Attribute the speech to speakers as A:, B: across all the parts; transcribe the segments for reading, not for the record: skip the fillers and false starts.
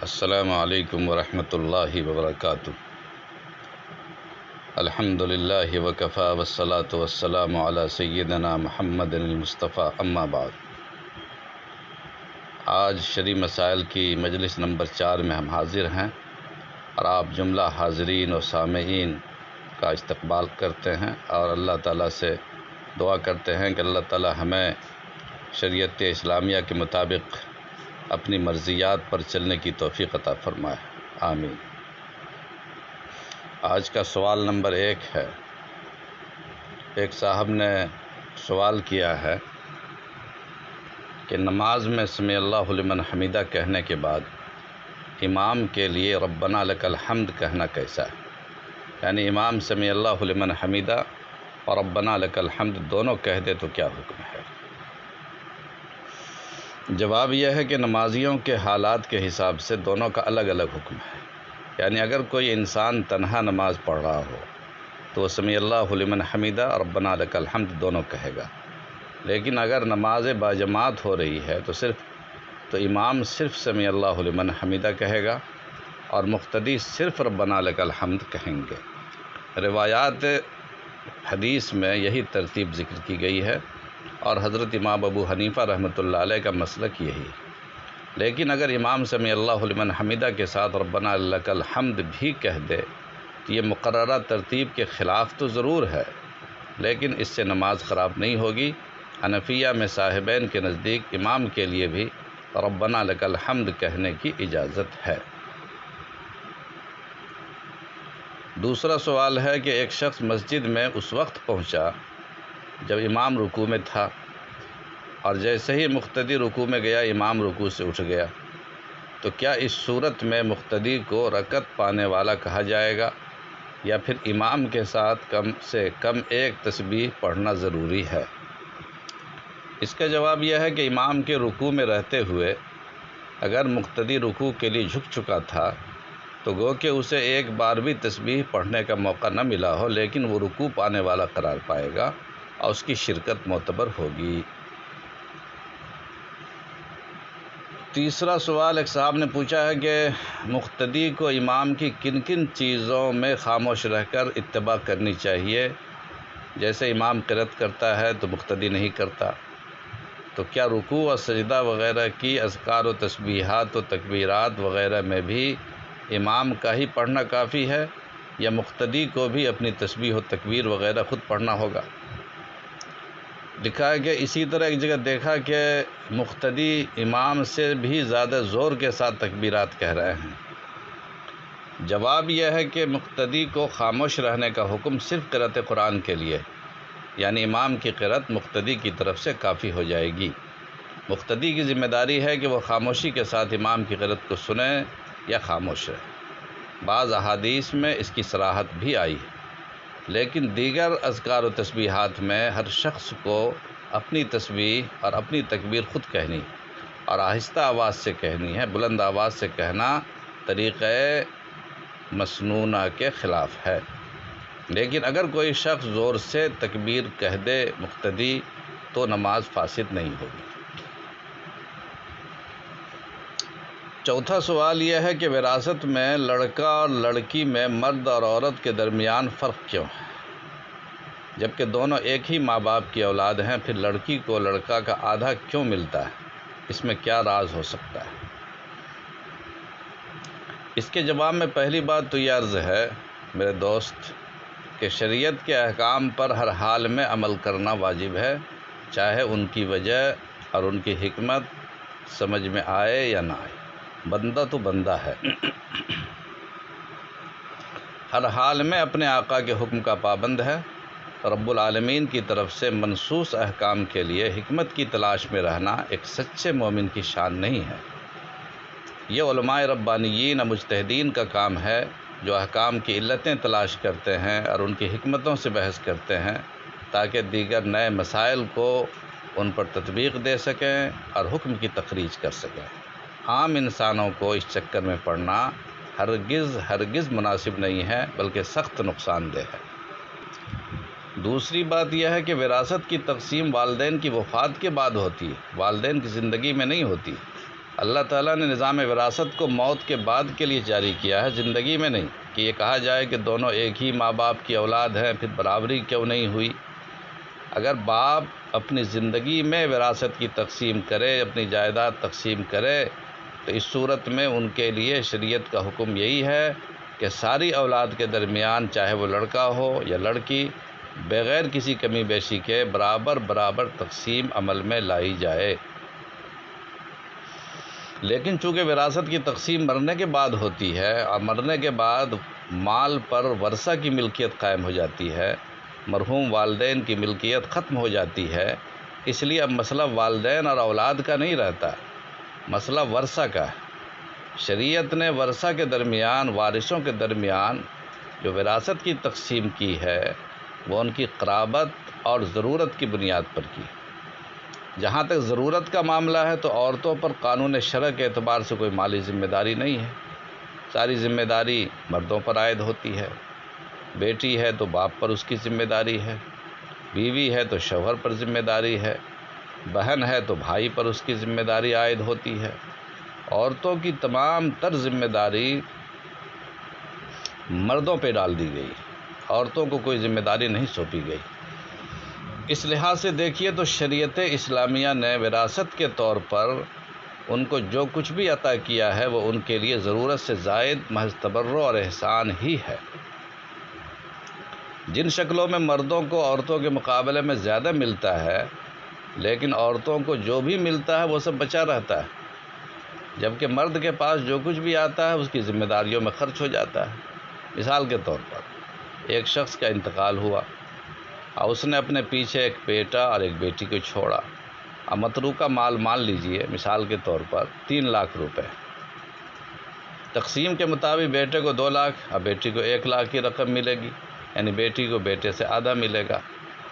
A: السلام علیکم ورحمۃ اللہ وبرکاتہ۔ الحمد للہ وکفی والصلاة والسلام علی سیدنا محمد المصطفیٰ، اما بعد۔ آج شرعی مسائل کی مجلس نمبر 4 میں ہم حاضر ہیں اور آپ جملہ حاضرین و سامعین کا استقبال کرتے ہیں اور اللہ تعالیٰ سے دعا کرتے ہیں کہ اللہ تعالیٰ ہمیں شریعت اسلامیہ کے مطابق اپنی مرضیات پر چلنے کی توفیق عطا فرمائے، آمین۔ آج کا سوال نمبر 1 ہے۔ ایک صاحب نے سوال کیا ہے کہ نماز میں سمیع اللہ لمن حمیدہ کہنے کے بعد امام کے لیے ربنا لک الحمد کہنا کیسا ہے؟ یعنی امام سمیع اللہ لمن حمیدہ اور ربنا لک الحمد دونوں کہہ دے تو کیا حکم ہے؟ جواب یہ ہے کہ نمازیوں کے حالات کے حساب سے دونوں کا الگ الگ حکم ہے۔ یعنی اگر کوئی انسان تنہا نماز پڑھ رہا ہو تو وہ سمیع اللہ لمن حمیدہ اور ربنا لک الحمد دونوں کہے گا، لیکن اگر نماز باجماعت ہو رہی ہے تو امام صرف سمیع اللہ لمن حمیدہ کہے گا اور مقتدی صرف ربنا لک الحمد کہیں گے۔ روایات حدیث میں یہی ترتیب ذکر کی گئی ہے اور حضرت امام ابو حنیفہ رحمۃ اللہ علیہ کا مسلک یہی ہے۔ لیکن اگر امام سمیع اللہ لمن حمیدہ کے ساتھ ربنا لک الحمد بھی کہہ دے تو یہ مقررہ ترتیب کے خلاف تو ضرور ہے، لیکن اس سے نماز خراب نہیں ہوگی۔ حنفیہ میں صاحبین کے نزدیک امام کے لیے بھی ربنا لک الحمد کہنے کی اجازت ہے۔ دوسرا سوال ہے کہ ایک شخص مسجد میں اس وقت پہنچا جب امام رکوع میں تھا اور جیسے ہی مقتدی رکوع میں گیا امام رکوع سے اٹھ گیا، تو کیا اس صورت میں مقتدی کو رکعت پانے والا کہا جائے گا یا پھر امام کے ساتھ کم سے کم ایک تسبیح پڑھنا ضروری ہے؟ اس کا جواب یہ ہے کہ امام کے رکوع میں رہتے ہوئے اگر مقتدی رکوع کے لیے جھک چکا تھا تو گو کہ اسے ایک بار بھی تسبیح پڑھنے کا موقع نہ ملا ہو، لیکن وہ رکوع پانے والا قرار پائے گا اور اس کی شرکت معتبر ہوگی۔ تیسرا سوال ایک صاحب نے پوچھا ہے کہ مقتدی کو امام کی کن کن چیزوں میں خاموش رہ کر اتباع کرنی چاہیے؟ جیسے امام قرأت کرتا ہے تو مقتدی نہیں کرتا، تو کیا رکوع و سجدہ وغیرہ کی اذکار و تسبیحات و تکبیرات وغیرہ میں بھی امام کا ہی پڑھنا کافی ہے یا مقتدی کو بھی اپنی تسبیح و تکبیر وغیرہ خود پڑھنا ہوگا؟ لکھا ہے کہ اسی طرح ایک جگہ دیکھا کہ مقتدی امام سے بھی زیادہ زور کے ساتھ تکبیرات کہہ رہے ہیں۔ جواب یہ ہے کہ مقتدی کو خاموش رہنے کا حکم صرف قرأت قرآن کے لیے، یعنی امام کی قرأت مقتدی کی طرف سے کافی ہو جائے گی۔ مقتدی کی ذمہ داری ہے کہ وہ خاموشی کے ساتھ امام کی قرأت کو سنے یا خاموش رہے۔ بعض احادیث میں اس کی صراحت بھی آئی ہے، لیکن دیگر اذکار و تسبیحات میں ہر شخص کو اپنی تسبیح اور اپنی تکبیر خود کہنی اور آہستہ آواز سے کہنی ہے۔ بلند آواز سے کہنا طریقہ مسنونہ کے خلاف ہے، لیکن اگر کوئی شخص زور سے تکبیر کہہ دے مقتدی تو نماز فاسد نہیں ہوگی۔ چوتھا سوال یہ ہے کہ وراثت میں لڑکا اور لڑکی میں مرد اور عورت کے درمیان فرق کیوں ہے؟ جبکہ دونوں ایک ہی ماں باپ کی اولاد ہیں، پھر لڑکی کو لڑکا کا آدھا کیوں ملتا ہے؟ اس میں کیا راز ہو سکتا ہے؟ اس کے جواب میں پہلی بات تو یہ عرض ہے میرے دوست کہ شریعت کے احکام پر ہر حال میں عمل کرنا واجب ہے، چاہے ان کی وجہ اور ان کی حکمت سمجھ میں آئے یا نہ آئے۔ بندہ تو بندہ ہے، ہر حال میں اپنے آقا کے حکم کا پابند ہے۔ رب العالمین کی طرف سے منصوص احکام کے لیے حکمت کی تلاش میں رہنا ایک سچے مومن کی شان نہیں ہے۔ یہ علماء ربانیین اور مجتہدین کا کام ہے جو احکام کی علتیں تلاش کرتے ہیں اور ان کی حکمتوں سے بحث کرتے ہیں تاکہ دیگر نئے مسائل کو ان پر تطبیق دے سکیں اور حکم کی تخریج کر سکیں۔ عام انسانوں کو اس چکر میں پڑنا ہرگز مناسب نہیں ہے، بلکہ سخت نقصان دہ ہے۔ دوسری بات یہ ہے کہ وراثت کی تقسیم والدین کی وفات کے بعد ہوتی ہے، والدین کی زندگی میں نہیں ہوتی۔ اللہ تعالیٰ نے نظام وراثت کو موت کے بعد کے لیے جاری کیا ہے، زندگی میں نہیں، کہ یہ کہا جائے کہ دونوں ایک ہی ماں باپ کی اولاد ہیں، پھر برابری کیوں نہیں ہوئی؟ اگر باپ اپنی زندگی میں وراثت کی تقسیم کرے، اپنی جائیداد تقسیم کرے، تو اس صورت میں ان کے لیے شریعت کا حکم یہی ہے کہ ساری اولاد کے درمیان، چاہے وہ لڑکا ہو یا لڑکی، بغیر کسی کمی بیشی کے برابر تقسیم عمل میں لائی جائے۔ لیکن چونکہ وراثت کی تقسیم مرنے کے بعد ہوتی ہے اور مرنے کے بعد مال پر ورثہ کی ملکیت قائم ہو جاتی ہے، مرحوم والدین کی ملکیت ختم ہو جاتی ہے، اس لیے اب مسئلہ والدین اور اولاد کا نہیں رہتا، مسئلہ ورثہ کا ہے۔ شریعت نے ورثہ کے درمیان، وارثوں کے درمیان جو وراثت کی تقسیم کی ہے وہ ان کی قرابت اور ضرورت کی بنیاد پر کی۔ جہاں تک ضرورت کا معاملہ ہے تو عورتوں پر قانون شرع کے اعتبار سے کوئی مالی ذمہ داری نہیں ہے، ساری ذمہ داری مردوں پر عائد ہوتی ہے۔ بیٹی ہے تو باپ پر اس کی ذمہ داری ہے، بیوی ہے تو شوہر پر ذمہ داری ہے، بہن ہے تو بھائی پر اس کی ذمہ داری عائد ہوتی ہے۔ عورتوں کی تمام تر ذمہ داری مردوں پہ ڈال دی گئی، عورتوں کو کوئی ذمہ داری نہیں سونپی گئی۔ اس لحاظ سے دیکھیے تو شریعت اسلامیہ نے وراثت کے طور پر ان کو جو کچھ بھی عطا کیا ہے وہ ان کے لیے ضرورت سے زائد محض تبرع اور احسان ہی ہے۔ جن شکلوں میں مردوں کو عورتوں کے مقابلے میں زیادہ ملتا ہے، لیکن عورتوں کو جو بھی ملتا ہے وہ سب بچا رہتا ہے، جبکہ مرد کے پاس جو کچھ بھی آتا ہے اس کی ذمہ داریوں میں خرچ ہو جاتا ہے۔ مثال کے طور پر ایک شخص کا انتقال ہوا اور اس نے اپنے پیچھے ایک بیٹا اور ایک بیٹی کو چھوڑا، اور متروکہ مال مان لیجئے مثال کے طور پر 3 لاکھ روپے۔ تقسیم کے مطابق بیٹے کو 2 لاکھ اور بیٹی کو 1 لاکھ کی رقم ملے گی، یعنی بیٹی کو بیٹے سے آدھا ملے گا۔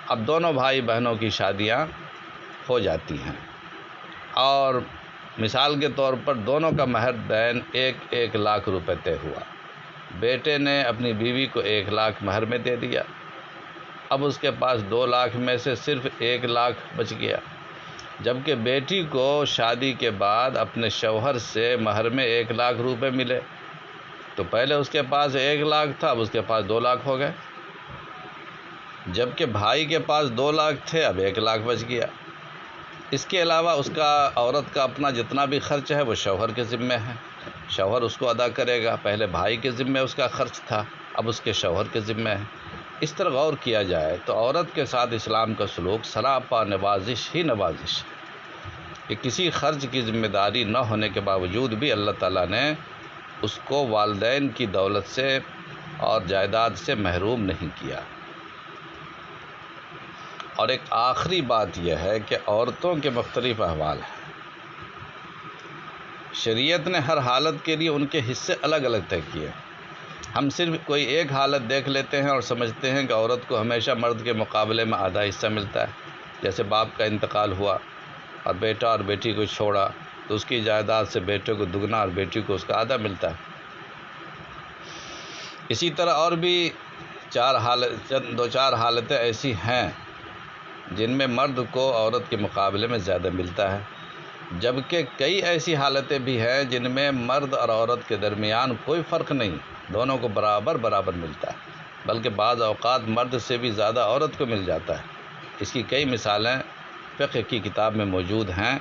A: اب دونوں بھائی بہنوں کی شادیاں ہو جاتی ہیں، اور مثال کے طور پر دونوں کا مہر دین 1 لاکھ روپے طے ہوا۔ بیٹے نے اپنی بیوی کو 1 لاکھ مہر میں دے دیا، اب اس کے پاس 2 لاکھ میں سے صرف 1 لاکھ بچ گیا، جبکہ بیٹی کو شادی کے بعد اپنے شوہر سے مہر میں 1 لاکھ روپے ملے، تو پہلے اس کے پاس 1 لاکھ تھا، اب اس کے پاس 2 لاکھ ہو گئے، جبکہ بھائی کے پاس 2 لاکھ تھے، اب 1 لاکھ بچ گیا۔ اس کے علاوہ اس کا عورت کا اپنا جتنا بھی خرچ ہے وہ شوہر کے ذمہ ہے، شوہر اس کو ادا کرے گا، پہلے بھائی کے ذمہ اس کا خرچ تھا، اب اس کے شوہر کے ذمہ ہے۔ اس طرح غور کیا جائے تو عورت کے ساتھ اسلام کا سلوک سراپا نوازش ہی نوازش ہے، کہ کسی خرچ کی ذمہ داری نہ ہونے کے باوجود بھی اللہ تعالیٰ نے اس کو والدین کی دولت سے اور جائیداد سے محروم نہیں کیا۔ اور ایک آخری بات یہ ہے کہ عورتوں کے مختلف احوال ہیں، شریعت نے ہر حالت کے لیے ان کے حصے الگ الگ طے کیے۔ ہم صرف کوئی ایک حالت دیکھ لیتے ہیں اور سمجھتے ہیں کہ عورت کو ہمیشہ مرد کے مقابلے میں آدھا حصہ ملتا ہے، جیسے باپ کا انتقال ہوا اور بیٹا اور بیٹی کو چھوڑا تو اس کی جائیداد سے بیٹے کو دگنا اور بیٹی کو اس کا آدھا ملتا ہے۔ اسی طرح اور بھی 2-4 حالتیں ایسی ہیں جن میں مرد کو عورت کے مقابلے میں زیادہ ملتا ہے، جبکہ کئی ایسی حالتیں بھی ہیں جن میں مرد اور عورت کے درمیان کوئی فرق نہیں، دونوں کو برابر ملتا ہے، بلکہ بعض اوقات مرد سے بھی زیادہ عورت کو مل جاتا ہے۔ اس کی کئی مثالیں فقہ کی کتاب میں موجود ہیں،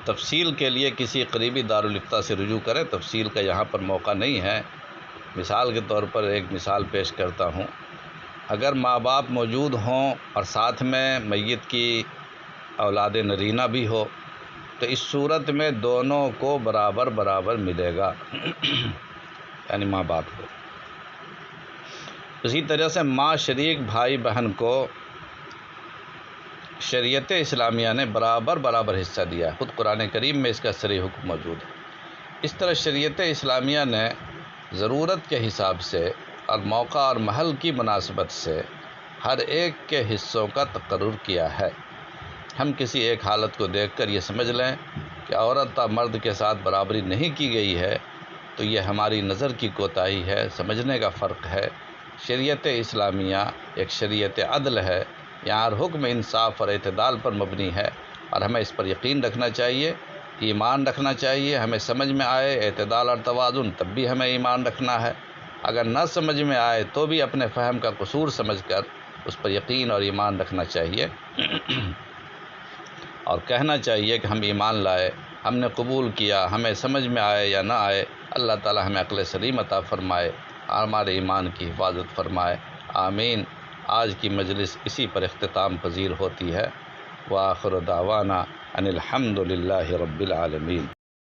A: تفصیل کے لیے کسی قریبی دارالفتہ سے رجوع کریں، تفصیل کا یہاں پر موقع نہیں ہے۔ مثال کے طور پر ایک مثال پیش کرتا ہوں، اگر ماں باپ موجود ہوں اور ساتھ میں میت کی اولاد نرینہ بھی ہو تو اس صورت میں دونوں کو برابر ملے گا، یعنی ماں باپ کو۔ اسی طرح سے ماں شریک بھائی بہن کو شریعت اسلامیہ نے برابر حصہ دیا ہے، خود قرآن کریم میں اس کا صریح حکم موجود ہے۔ اس طرح شریعت اسلامیہ نے ضرورت کے حساب سے اور موقع اور محل کی مناسبت سے ہر ایک کے حصوں کا تقرر کیا ہے۔ ہم کسی ایک حالت کو دیکھ کر یہ سمجھ لیں کہ عورت اور مرد کے ساتھ برابری نہیں کی گئی ہے تو یہ ہماری نظر کی کوتاہی ہے، سمجھنے کا فرق ہے۔ شریعت اسلامیہ ایک شریعت عدل ہے، یہاں ہر حکم انصاف اور اعتدال پر مبنی ہے، اور ہمیں اس پر یقین رکھنا چاہیے ایمان رکھنا چاہیے، ہمیں سمجھ میں آئے اعتدال اور توازن تب بھی ہمیں ایمان رکھنا ہے، اگر نہ سمجھ میں آئے تو بھی اپنے فہم کا قصور سمجھ کر اس پر یقین اور ایمان رکھنا چاہیے اور کہنا چاہیے کہ ہم ایمان لائے، ہم نے قبول کیا، ہمیں سمجھ میں آئے یا نہ آئے، اللہ تعالی ہمیں عقل سلیم عطا فرمائے، ہمارے ایمان کی حفاظت فرمائے، آمین۔ آج کی مجلس اسی پر اختتام پذیر ہوتی ہے۔ وآخر دعوانا ان الحمد للہ رب العالمین۔